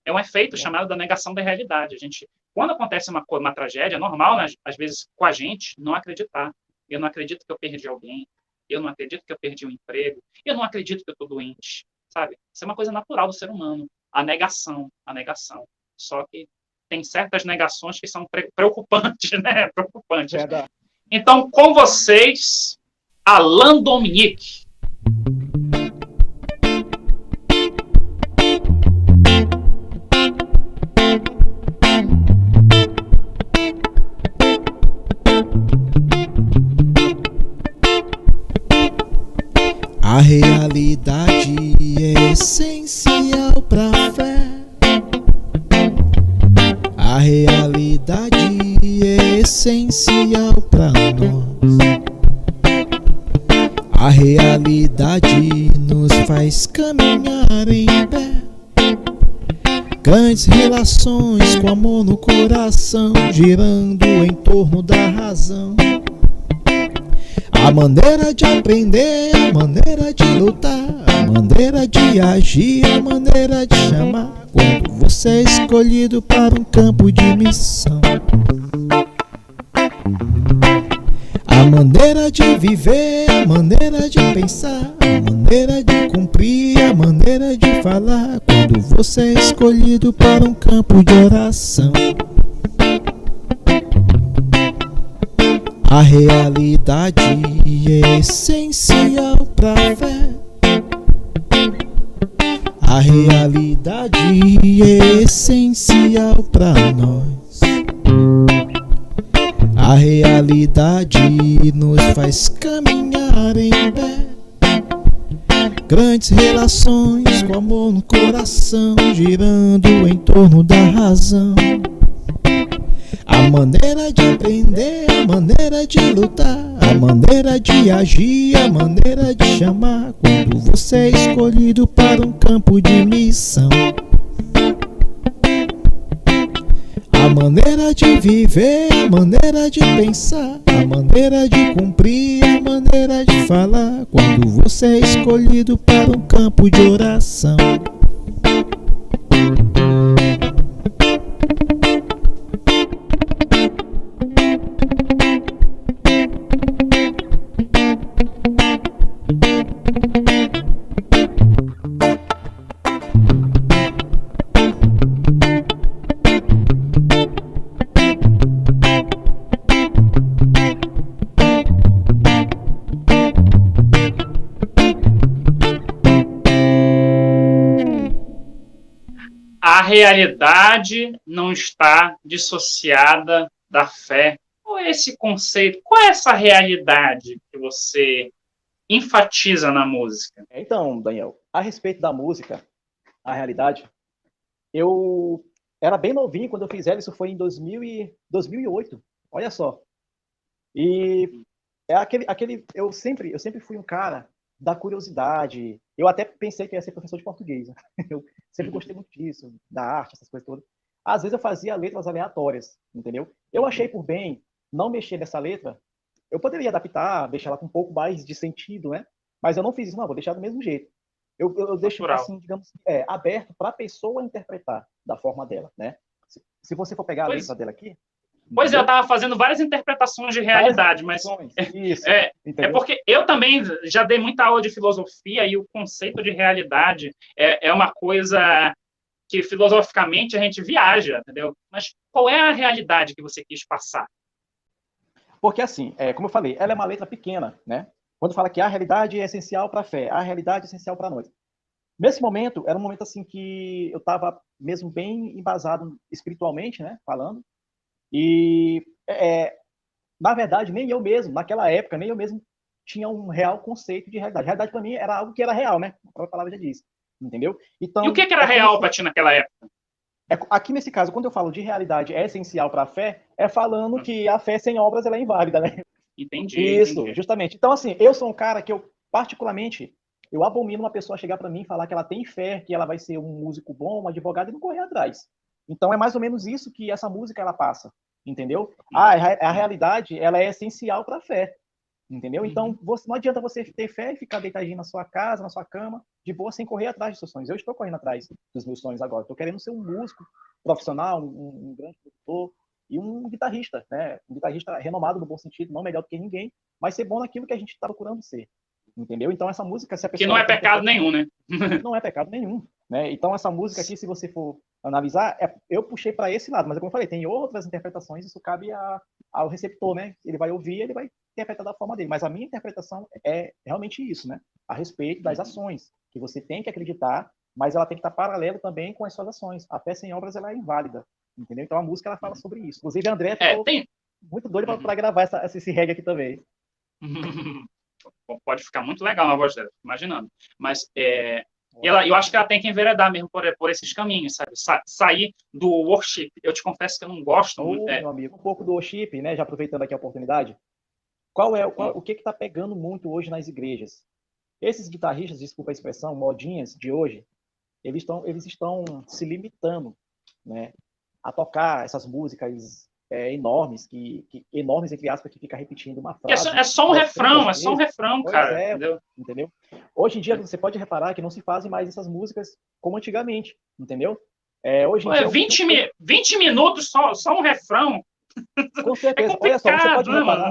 Speaker 1: é um efeito chamado da negação da realidade. A gente, quando acontece uma tragédia, é normal, né, às vezes, com a gente, não acreditar. Eu não acredito que eu perdi alguém. Eu não acredito que eu perdi um emprego. Eu não acredito que eu estou doente. Sabe? Isso é uma coisa natural do ser humano. A negação, a negação. Só que tem certas negações que são preocupantes, né? Preocupantes.
Speaker 2: Verdade.
Speaker 1: Então, com vocês, Alain Dominique.
Speaker 3: A realidade é essencial pra fé. A realidade é essencial pra nós. A realidade nos faz caminhar em pé. Grandes relações com amor no coração, girando em torno da razão. A maneira de aprender, a maneira de lutar, a maneira de agir, a maneira de chamar, quando você é escolhido para um campo de missão. A maneira de viver, a maneira de pensar, a maneira de cumprir, a maneira de falar, quando você é escolhido para um campo de oração. A realidade é essencial pra fé. A realidade é essencial pra nós. A realidade nos faz caminhar em pé. Grandes relações com amor no coração, girando em torno da razão. A maneira de aprender, a maneira de lutar, a maneira de agir, a maneira de chamar, quando você é escolhido para um campo de missão. A maneira de viver, a maneira de pensar, a maneira de cumprir, a maneira de falar, quando você é escolhido para um campo de oração.
Speaker 1: A realidade não está dissociada da fé. Qual é esse conceito? Qual é essa realidade que você enfatiza na música?
Speaker 2: Então, Daniel, a respeito da música, a realidade, eu era bem novinho quando eu fiz ela, isso foi em 2008, olha só. E é eu sempre fui um cara da curiosidade. Eu até pensei que ia ser professor de português, né? Eu sempre gostei muito disso, da arte, essas coisas todas. Às vezes eu fazia letras aleatórias, entendeu? Eu achei por bem não mexer nessa letra. Eu poderia adaptar, deixar ela com um pouco mais de sentido, né? Mas eu não fiz isso, não, vou deixar do mesmo jeito. Eu deixo
Speaker 1: Natural.
Speaker 2: assim, digamos, aberto para a pessoa interpretar da forma dela, né? Se você for pegar a letra dela aqui,
Speaker 1: Pois é, eu estava fazendo várias interpretações de realidade, mas
Speaker 2: isso,
Speaker 1: é porque eu também já dei muita aula de filosofia e o conceito de realidade é uma coisa que filosoficamente a gente viaja, entendeu? Mas qual é a realidade que você quis passar?
Speaker 2: Porque assim, como eu falei, ela é uma letra pequena, né? Quando fala que a realidade é essencial para a fé, a realidade é essencial para nós. Nesse momento, era um momento assim que eu estava mesmo bem embasado espiritualmente, né? Falando. E, na verdade, nem eu mesmo, naquela época, nem eu mesmo tinha um real conceito de realidade. Realidade, para mim, era algo que era real, né? A própria palavra já diz. entendeu?
Speaker 1: Então, e o que era real para ti naquela época?
Speaker 2: Aqui nesse caso, quando eu falo de realidade é essencial para a fé, é falando que a fé sem obras ela é inválida, né?
Speaker 1: Entendi.
Speaker 2: Isso, entendi. Justamente. Então, assim, eu sou um cara que particularmente, eu abomino uma pessoa chegar para mim e falar que ela tem fé, que ela vai ser um músico bom, um advogado e não correr atrás. Então, é mais ou menos isso que essa música ela passa, entendeu? A realidade, ela é essencial para a fé, entendeu? Então, não adianta você ter fé e ficar deitadinho na sua casa, na sua cama, de boa, sem correr atrás dos seus sonhos. Eu estou correndo atrás dos meus sonhos agora. Estou querendo ser um músico profissional, um grande produtor e um guitarrista, né? Um guitarrista renomado no bom sentido, não melhor do que ninguém, mas ser bom naquilo que a gente está procurando ser. Entendeu? Então, essa música, se a pessoa...
Speaker 1: Que não é pecado nenhum, né?
Speaker 2: Não é pecado nenhum, né? Então, essa música aqui, se você for analisar, eu puxei para esse lado, mas como eu falei, tem outras interpretações, isso cabe ao receptor, né? Ele vai ouvir, ele vai interpretar da forma dele, mas a minha interpretação é realmente isso, né? A respeito das ações, que você tem que acreditar, mas ela tem que estar paralelo também com as suas ações. A fé sem obras, ela é inválida, entendeu? Então, a música, ela fala sobre isso. Inclusive, a André ficou muito doido para gravar esse reggae aqui também.
Speaker 1: Pode ficar muito legal na voz dela, imaginando. Mas eu acho que ela tem que enveredar mesmo por esses caminhos, sabe? Sair do worship. Eu te confesso que eu não gosto muito.
Speaker 2: Meu amigo, um pouco do worship, né? Já aproveitando aqui a oportunidade. O que está pegando muito hoje nas igrejas? Esses guitarristas, desculpa a expressão, modinhas de hoje, eles estão se limitando, né, a tocar essas músicas enormes, enormes, entre aspas, que fica repetindo uma frase.
Speaker 1: É só um refrão, cara.
Speaker 2: Entendeu? Hoje em dia, você pode reparar que não se fazem mais essas músicas como antigamente, entendeu? Hoje em dia,
Speaker 1: 20 minutos, só um refrão.
Speaker 2: Com certeza. Olha só,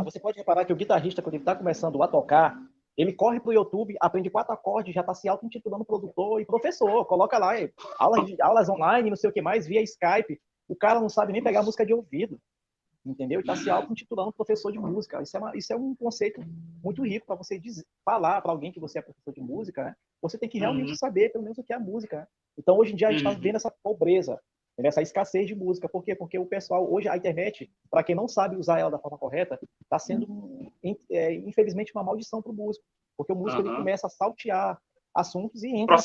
Speaker 2: você pode reparar que o guitarrista, quando ele está começando a tocar, ele corre pro YouTube, aprende 4 acordes, já está se auto-intitulando produtor e professor. Coloca lá aulas online, não sei o que mais, via Skype. O cara não sabe nem pegar música de ouvido, entendeu? Ele está se auto-intitulando professor de música. Isso é um conceito muito rico para você falar para alguém que você é professor de música, né? Você tem que realmente saber, pelo menos, o que é a música, né? Então, hoje em dia, a gente está vendo essa pobreza, essa escassez de música. Por quê? Porque o pessoal, hoje, a internet, para quem não sabe usar ela da forma correta, está sendo, infelizmente, uma maldição para o músico. Porque o músico ele começa a saltear assuntos e entra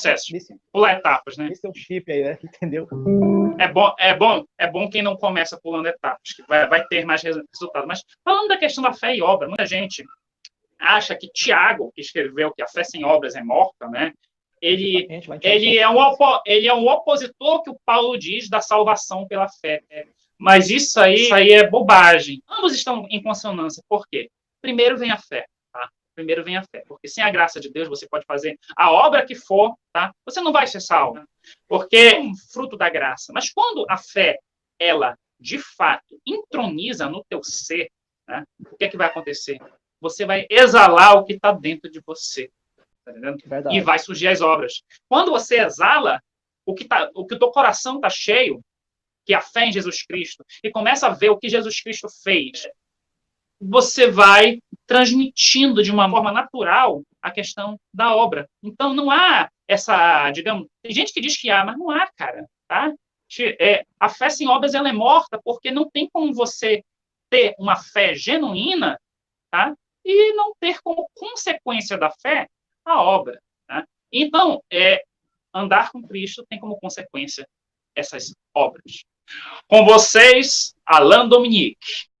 Speaker 1: pular etapas, né?
Speaker 2: Esse é o chip aí, né? Entendeu?
Speaker 1: É bom quem não começa pulando etapas, que vai ter mais resultado. Mas falando da questão da fé e obra, muita gente acha que Tiago, que escreveu que a fé sem obras é morta, né? Ele é um opositor que o Paulo diz da salvação pela fé. Mas isso aí é bobagem. Ambos estão em consonância. Por quê? Primeiro vem a fé. Primeiro vem a fé, porque sem a graça de Deus você pode fazer a obra que for, tá? Você não vai ser salvo, porque é um fruto da graça. Mas quando a fé, ela, de fato, entroniza no teu ser, né? O que é que vai acontecer? Você vai exalar o que está dentro de você, tá entendendo? E vai surgir as obras. Quando você exala o que o teu coração está cheio, que é a fé em Jesus Cristo, e começa a ver o que Jesus Cristo fez, você vai transmitindo de uma forma natural a questão da obra. Então, não há essa, digamos... Tem gente que diz que há, mas não há, cara. Tá? A fé sem obras ela é morta porque não tem como você ter uma fé genuína, tá? E não ter como consequência da fé a obra. Tá? Então, andar com Cristo tem como consequência essas obras. Com vocês, Alain Dominique.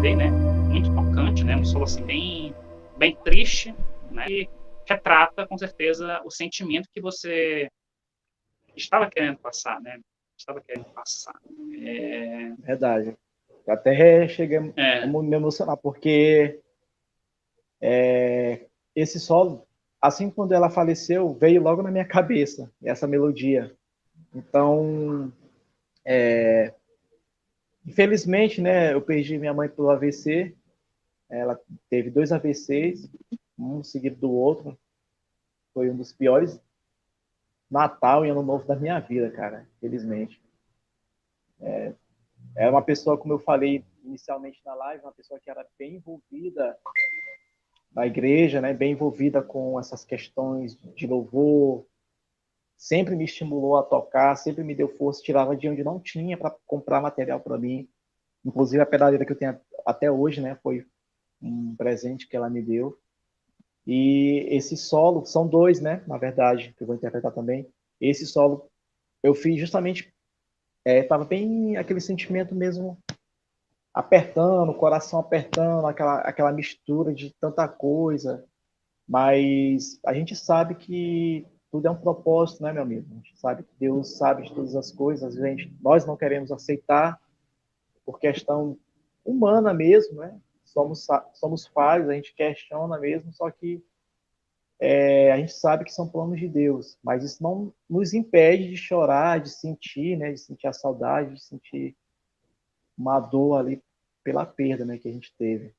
Speaker 1: gravei, né? Muito tocante, né? Um solo assim bem triste, né? E retrata com certeza o sentimento que você estava querendo passar, né? Estava querendo passar.
Speaker 2: Verdade. Até cheguei a
Speaker 1: É,
Speaker 2: me emocionar, porque esse solo, assim quando ela faleceu, veio logo na minha cabeça essa melodia. Então, infelizmente, né, eu perdi minha mãe pelo AVC. Ela teve 2 AVCs, um seguido do outro. Foi um dos piores Natal e Ano Novo da minha vida, cara, infelizmente. É uma pessoa, como eu falei inicialmente na live, uma pessoa que era bem envolvida na igreja, né, bem envolvida com essas questões de louvor, sempre me estimulou a tocar, sempre me deu força, tirava de onde não tinha para comprar material para mim. Inclusive a pedaleira que eu tenho até hoje, né, foi um presente que ela me deu. E esse solo, são 2, né, na verdade, que eu vou interpretar também. Esse solo eu fiz justamente, estava bem aquele sentimento mesmo apertando, o coração apertando, aquela mistura de tanta coisa. Mas a gente sabe que tudo é um propósito, né, meu amigo? A gente sabe que Deus sabe de todas as coisas, nós não queremos aceitar por questão humana mesmo, né? Somos falhos, a gente questiona mesmo, só que a gente sabe que são planos de Deus, mas isso não nos impede de chorar, de sentir, né? De sentir a saudade, de sentir uma dor ali pela perda, né, que a gente teve.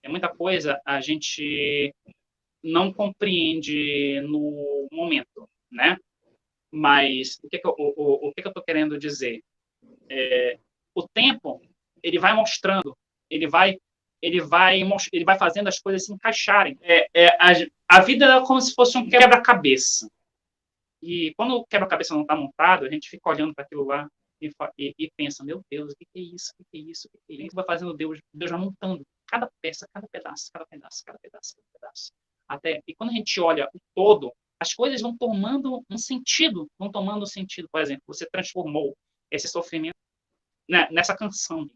Speaker 1: muita coisa a gente não compreende no momento, né? Mas o que eu estou querendo dizer? O tempo, ele vai mostrando, ele vai fazendo as coisas se encaixarem. A vida é como se fosse um quebra-cabeça. E quando o quebra-cabeça não está montado, a gente fica olhando para aquilo lá e pensa, meu Deus, o que é isso? O que é isso? O que é isso? Vai fazendo Deus vai montando cada peça, cada pedaço, cada pedaço, cada pedaço, cada pedaço. E quando a gente olha o todo, as coisas vão tomando um sentido, Por exemplo, você transformou esse sofrimento, né, nessa canção.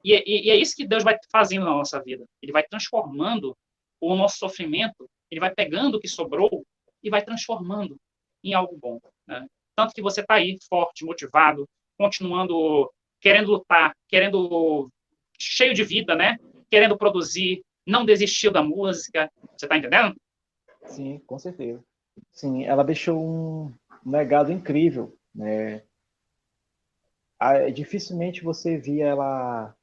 Speaker 1: E é isso que Deus vai fazendo na nossa vida. Ele vai transformando o nosso sofrimento, ele vai pegando o que sobrou e vai transformando em algo bom. Né? Tanto que você está aí, forte, motivado, continuando, querendo lutar, cheio de vida, né? Querendo produzir, não desistiu da música. Você está entendendo?
Speaker 2: Sim, com certeza. Sim, ela deixou um legado incrível, né? Dificilmente você via ela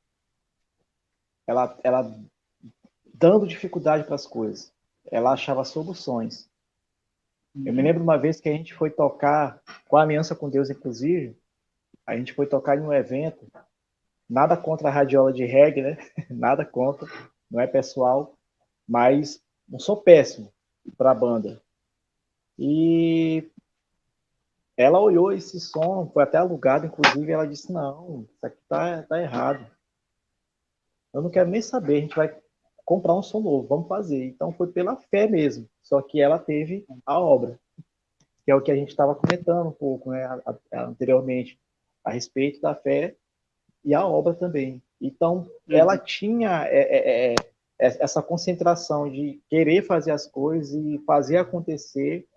Speaker 2: dando dificuldade para as coisas. Ela achava soluções. Eu me lembro uma vez que a gente foi tocar com a Aliança com Deus, inclusive, a gente foi tocar em um evento, nada contra a radiola de reggae, né? Nada contra, não é pessoal, mas não sou péssimo para a banda. E ela olhou esse som, foi até alugado, inclusive, e ela disse, não, isso aqui tá errado. Eu não quero nem saber, a gente vai comprar um som novo, vamos fazer. Então foi pela fé mesmo, só que ela teve a obra, que é o que a gente estava comentando um pouco, né, anteriormente, a respeito da fé e a obra também. Então, ela tinha essa concentração de querer fazer as coisas e fazer acontecer,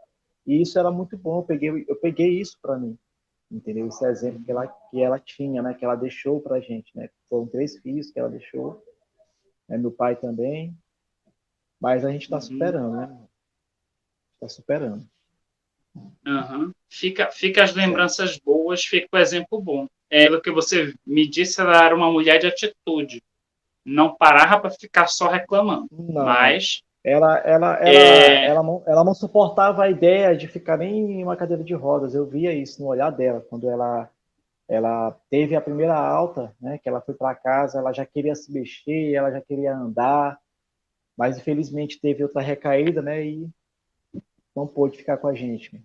Speaker 2: e isso era muito bom. Eu peguei isso para mim, entendeu? Esse exemplo que ela tinha, né, que ela deixou para a gente, né? Foram 3 filhos que ela deixou, né, meu pai também, mas a gente está superando, né? Está superando.
Speaker 1: Uhum. Fica as lembranças boas, fica o exemplo bom. Pelo que você me disse, ela era uma mulher de atitude. Não parava para ficar só reclamando.
Speaker 2: Não.
Speaker 1: Mas
Speaker 2: ela não suportava a ideia de ficar nem em uma cadeira de rodas. Eu via isso no olhar dela. Quando ela teve a primeira alta, né, que ela foi para casa, ela já queria se mexer, ela já queria andar, mas infelizmente teve outra recaída, né, e não pôde ficar com a gente.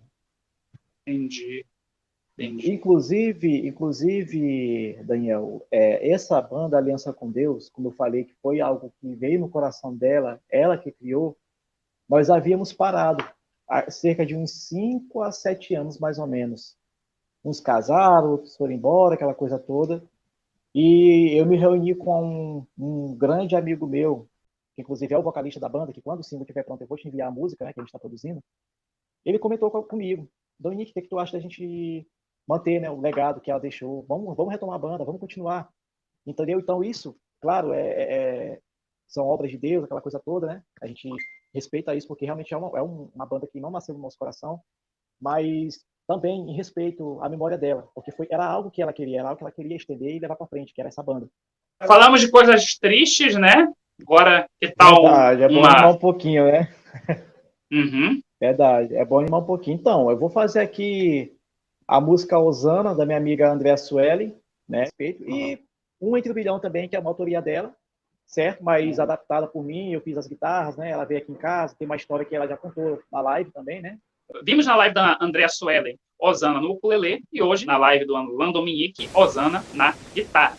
Speaker 1: Entendi.
Speaker 2: Inclusive, Daniel, essa banda Aliança com Deus, como eu falei, que foi algo que veio no coração dela, ela que criou, nós havíamos parado há cerca de uns 5 a 7 anos, mais ou menos. Uns casaram, outros foram embora, aquela coisa toda. E eu me reuni com um grande amigo meu, que inclusive é o vocalista da banda, que quando o single estiver pronto eu vou te enviar a música, né, que a gente está produzindo. Ele comentou comigo: Dominique, o que tu acha da gente manter, né, o legado que ela deixou? Vamos retomar a banda, vamos continuar. Entendeu? Então isso, claro, são obras de Deus, aquela coisa toda, né? A gente respeita isso porque realmente é uma banda que não nasceu no nosso coração, mas também em respeito à memória dela, porque era algo que ela queria, era algo que ela queria estender e levar para frente, que era essa banda.
Speaker 1: Falamos de coisas tristes, né? Agora, que tal
Speaker 2: Verdade, é bom animar um pouquinho, né?
Speaker 1: Uhum.
Speaker 2: Verdade, é bom animar um pouquinho. Então, eu vou fazer aqui a música Osana, da minha amiga Andréa Sueli, né? E Um Entre o Bilhão também, que é uma autoria dela, certo? Mas adaptada por mim, eu fiz as guitarras, né? Ela veio aqui em casa, tem uma história que ela já contou na live também, né?
Speaker 1: Vimos na live da Andréa Sueli, Osana no ukulele, e hoje na live do Alan Dominique, Osana na guitarra.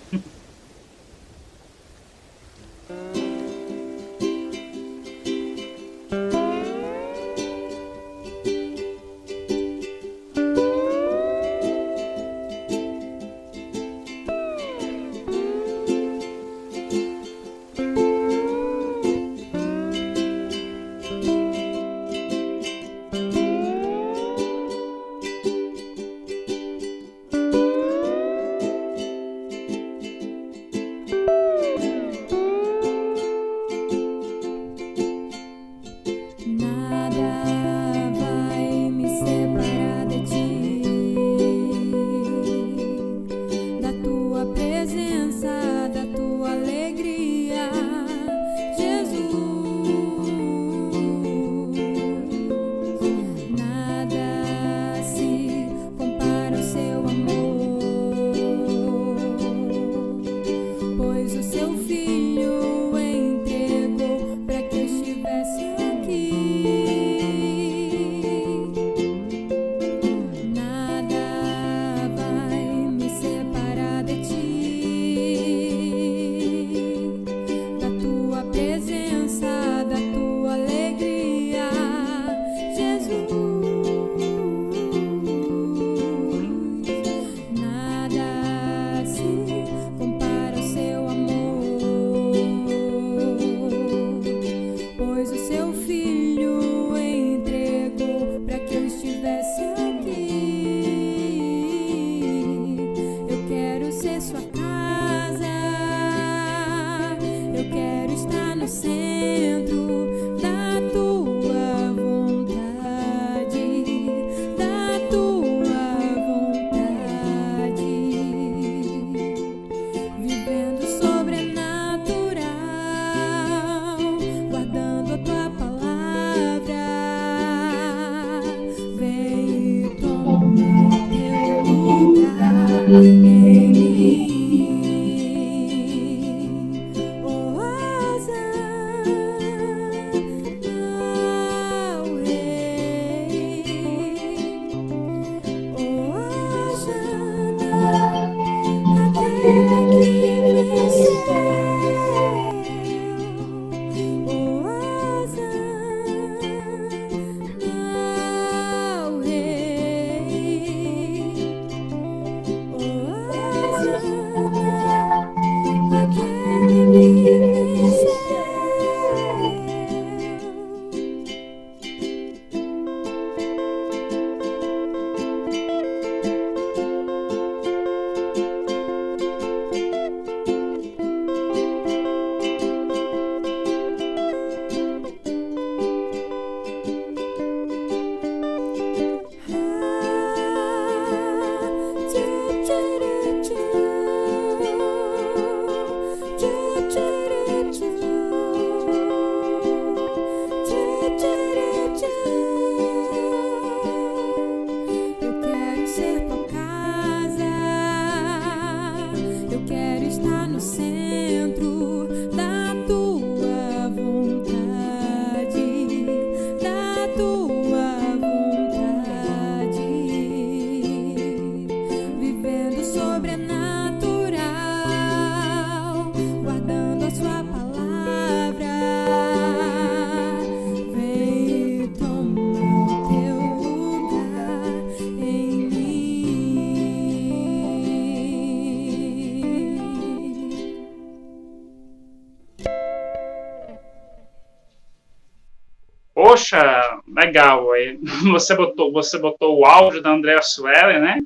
Speaker 1: Poxa, legal. Aí você botou o áudio da Andrea Suelen, né?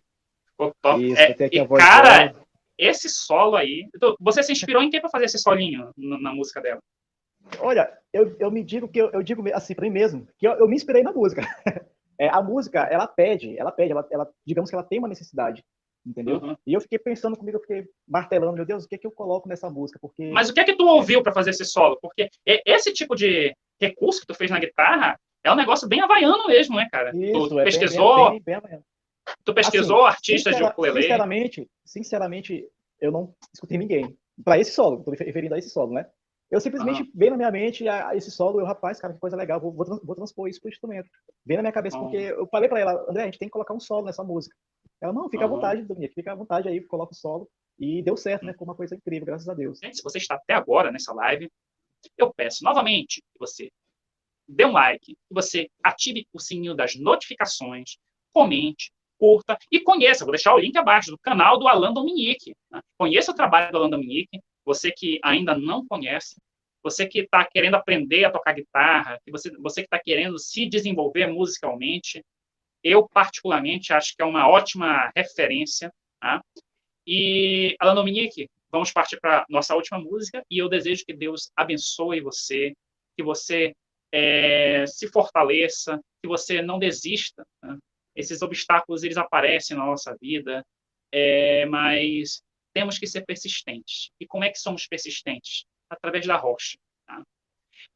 Speaker 1: Ficou top.
Speaker 2: Isso, botei aqui a voz
Speaker 1: cara,
Speaker 2: dela.
Speaker 1: esse solo aí. Você se inspirou em quem para fazer esse solinho na música dela?
Speaker 2: Olha, eu me digo que eu digo assim para mim mesmo, que eu me inspirei na música. A música, ela pede, digamos que ela tem uma necessidade, entendeu?
Speaker 1: Uhum.
Speaker 2: E eu fiquei pensando comigo, eu fiquei martelando, meu Deus, o que é que eu coloco nessa música? Porque
Speaker 1: Mas o que é que tu ouviu para fazer esse solo? Porque esse tipo de recurso que tu fez na guitarra é um negócio bem havaiano mesmo, né, cara?
Speaker 2: isso
Speaker 1: Tu
Speaker 2: é
Speaker 1: pesquisou,
Speaker 2: bem
Speaker 1: tu pesquisou
Speaker 2: assim,
Speaker 1: artistas de ukulele?
Speaker 2: sinceramente, eu não escutei ninguém para esse solo, estou referindo a esse solo, né? Eu simplesmente veio na minha mente esse solo, rapaz, cara, que coisa legal, vou transpor isso pro instrumento. Veio na minha cabeça, porque eu falei para ela, André, a gente tem que colocar um solo nessa música. Ela, não, fica à vontade, Dominique, fica à vontade aí, coloca o solo. E deu certo, né? Ficou uma coisa incrível, graças a Deus.
Speaker 1: Gente, se você está até agora nessa live, eu peço novamente que você dê um like, que você ative o sininho das notificações, comente, curta e conheça. Vou deixar o link abaixo do canal do Alan Dominique. Né? Conheça o trabalho do Alan Dominique. Você que ainda não conhece, você que está querendo aprender a tocar guitarra, você que está querendo se desenvolver musicalmente, eu particularmente acho que é uma ótima referência. Tá? E, Alan Dominique, vamos partir para nossa última música e eu desejo que Deus abençoe você, que você se fortaleça, que você não desista. Né? Esses obstáculos, eles aparecem na nossa vida, mas temos que ser persistentes. E como é que somos persistentes? Através da rocha. Tá?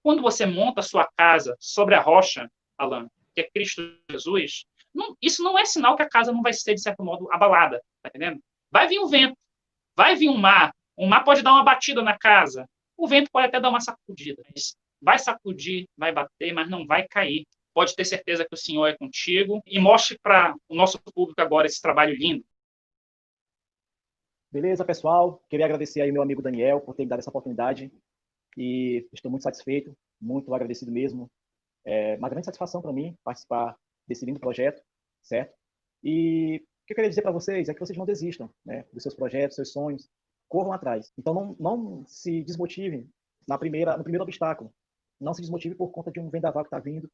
Speaker 1: Quando você monta a sua casa sobre a rocha, Alan, que é Cristo Jesus, isso não é sinal que a casa não vai ser, de certo modo, abalada. Tá entendendo? Vai vir um vento, vai vir um mar pode dar uma batida na casa, o vento pode até dar uma sacudida, vai sacudir, vai bater, mas não vai cair. Pode ter certeza que o Senhor é contigo e mostre para o nosso público agora esse trabalho lindo.
Speaker 2: Beleza, pessoal? Queria agradecer aí meu amigo Daniel por ter me dado essa oportunidade e estou muito satisfeito, muito agradecido mesmo. É uma grande satisfação para mim participar desse lindo projeto, certo? E o que eu queria dizer para vocês é que vocês não desistam, né, dos seus projetos, seus sonhos, corram atrás. Então não se desmotivem no primeiro obstáculo. Não se desmotive por conta de um vendaval que está vindo,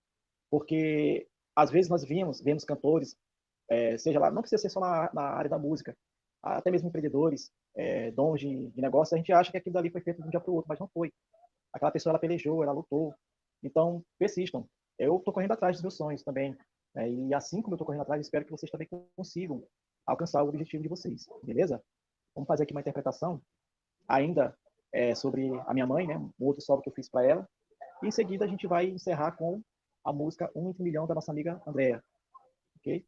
Speaker 2: porque às vezes nós vemos cantores, seja lá, não precisa ser só na área da música, até mesmo empreendedores, donos de negócio, a gente acha que aquilo dali foi feito de um dia para o outro, mas não foi. Aquela pessoa, ela pelejou, ela lutou. Então, persistam. Eu estou correndo atrás dos meus sonhos também. E assim como eu estou correndo atrás, espero que vocês também consigam alcançar o objetivo de vocês. Beleza? Vamos fazer aqui uma interpretação ainda sobre a minha mãe, né? Um outro solo que eu fiz para ela. E em seguida a gente vai encerrar com a música 1 entre 1.000.000 da nossa amiga Andrea. Ok?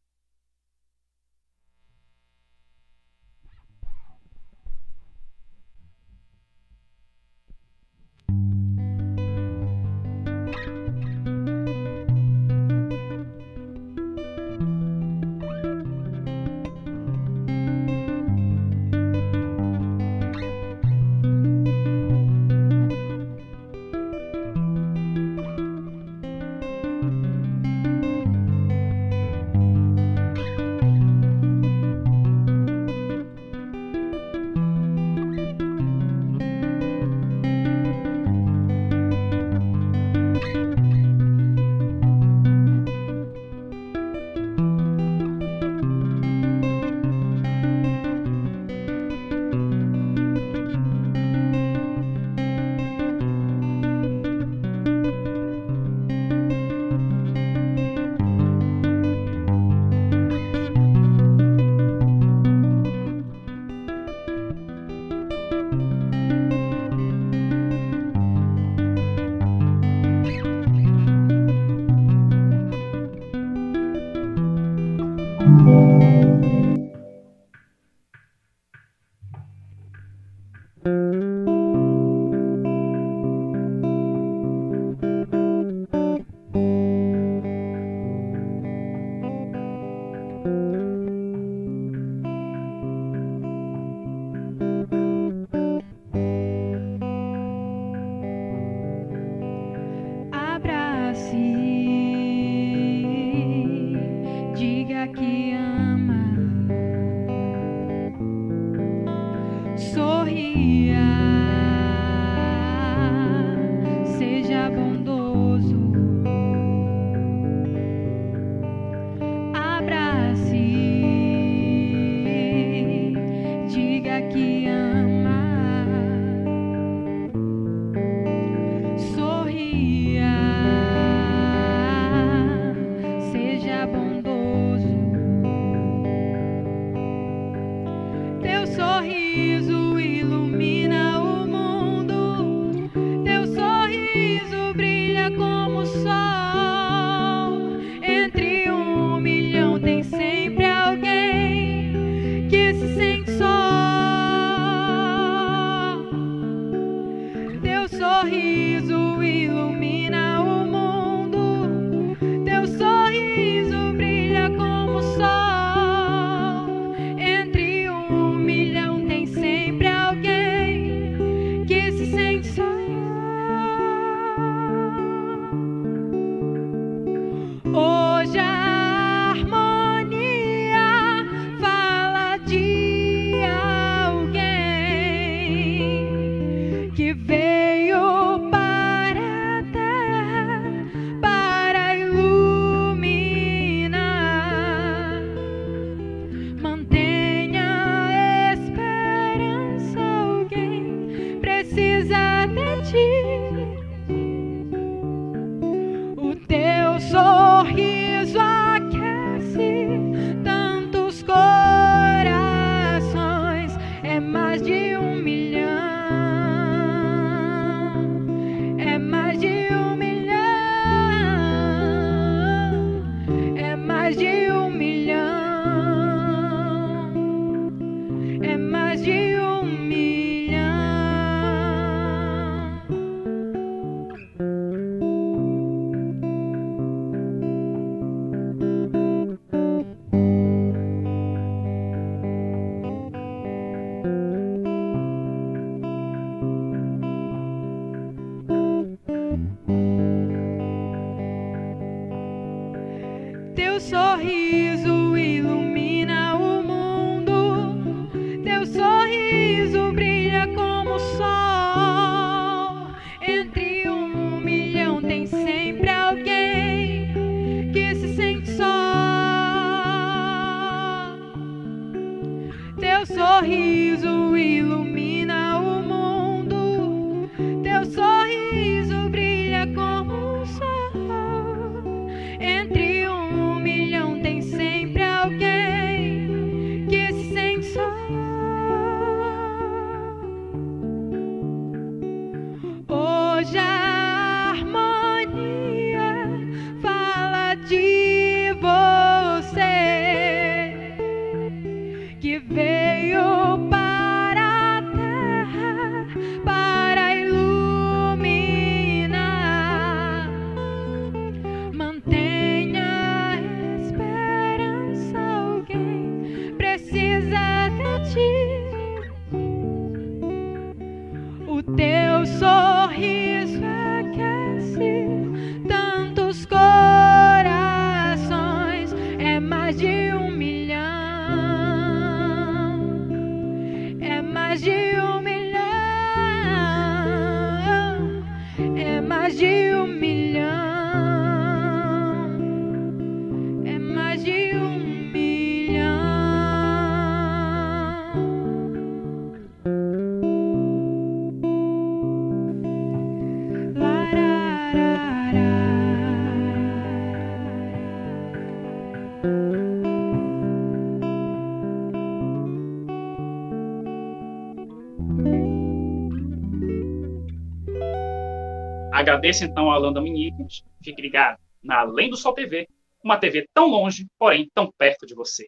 Speaker 4: Diga que ama, sorria, seja bondoso, O teu sorriso aquece tantos corações, é mais de 1 milhão, é mais de 1 milhão, é mais de 1 milhão, é mais de 1 milhão. Teu sorriso ilumina o mundo, teu sorriso brilha como o sol. Entre 1 milhão tem sempre alguém que se sente só. Teu sorriso ilumina o mundo, teu sorriso brilha como o sol. Entre 1 milhão tem sempre alguém que se sente só. Hoje a harmonia fala de você, que veio para a terra para iluminar. Mantenha a esperança, alguém precisa de ti. O teu sorriso aquece tantos corações, é mais de 1 milhão, é mais de 1 milhão, é mais de 1 milhão, é mais de 1 milhão.
Speaker 1: Agradeço então a Alan Domingues. Fique ligado na Além do Sol TV, uma TV tão longe, porém tão perto de você.